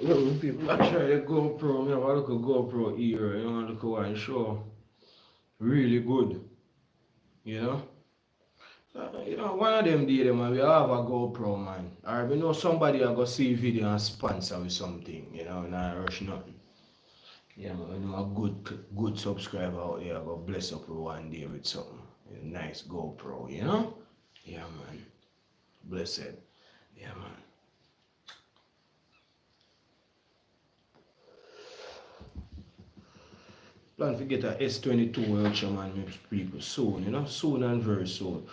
People actually the GoPro, me have a look at GoPro here, you know, look at one show. Really good, you know. One of them day them we have a GoPro man. Or we know somebody I go see video and sponsor with something, you know, not rush nothing. Yeah man, we know a good subscriber out there, I go bless up with one day with something. A nice GoPro, you know? Yeah man. Blessed. Yeah man. Plan to get a S22 Ultra man with people soon, you know, soon and very soon.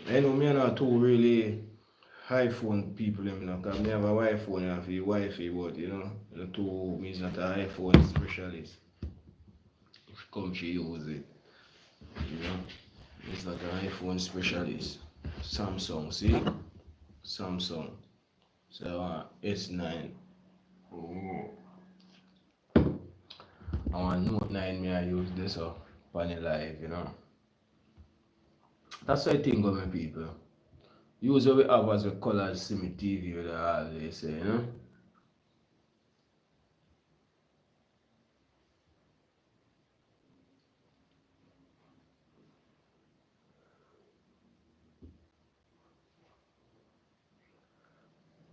I know me are not too really iPhone people, you know, because I have a iPhone, I have a Wi-Fi, but you know, the two means not an iPhone specialist. If come she use it, you know, it's not an iPhone specialist. Samsung, see? Samsung. So S9. Oh. I want Note 9 me I use this up on the live, you know. That's what I think of my people. Use what we have as a Colaz Simi TV with all they say, you know.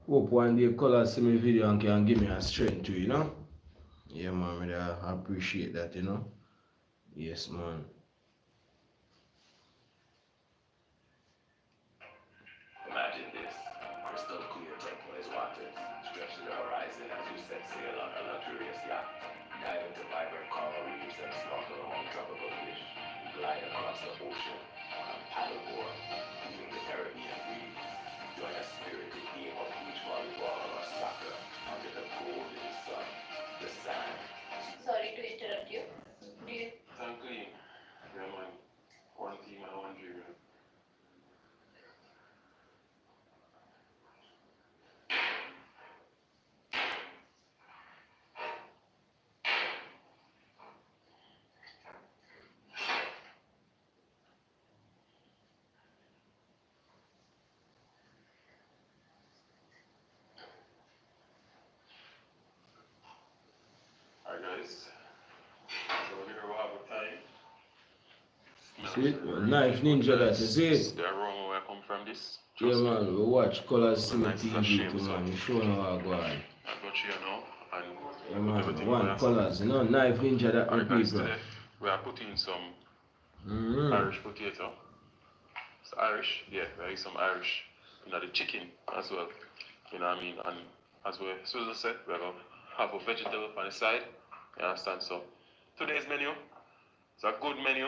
Hope one day Colaz Simi video and can give me a strength too, you know. Yeah man, I appreciate that, you know. Yes man. Imagine this, crystal clear turquoise waters, stretch to the horizon as you set sail on a luxurious yacht. Dive into vibrant coral reefs and snorkel among tropical fish. Glide across the ocean on a paddleboard, viewing the Caribbean breeze. Join a spirited game of beach volleyball or soccer under the golden sun. The sand. Sorry to interrupt you. Do you? Thank you. Yeah, man. One team and one dream. Alright guys, so here we have a time. See? Knife Ninja that, you see it? The aroma where I come from this. Yeah man, we watch Colaz Simi nice TV too man, we show now how I go on. I got you now and Yeah man, everything one over Colaz, you know, Knife Ninja that my Alright guys, people. today we are putting some Mm-hmm. Irish potato. It's Irish, yeah, there is some Irish, you know, the chicken as well. You know what I mean? And as well, Susan said, we're going to have a vegetable on the side. You understand? So today's menu, it's a good menu.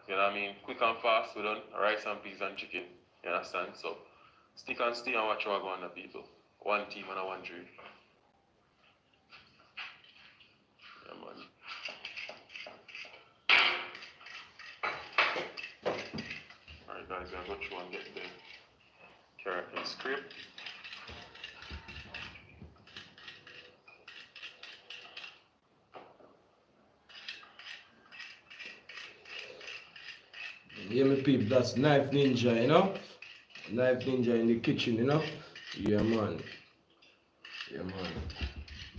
You know what I mean? Quick and fast, we done rice and peas and chicken. You understand? So stick and stay and watch how I go on the people. One team and a one dream. Yeah, man. Alright guys, I'm going to go through and get the carrot and scrape. Yeah, me people, that's Knife Ninja, you know? Knife Ninja in the kitchen, you know? Yeah, man. Yeah, man.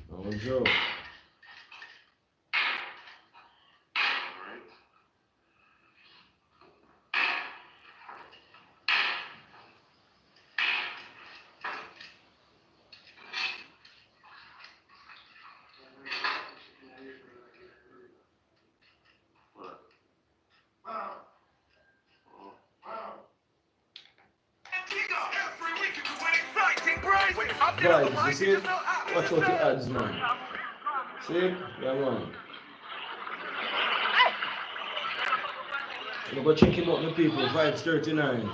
No joke. Alright. Vibes, you see? Watch out the ads, man. See? Yeah, man. You go check him out, my people. Vibes 39.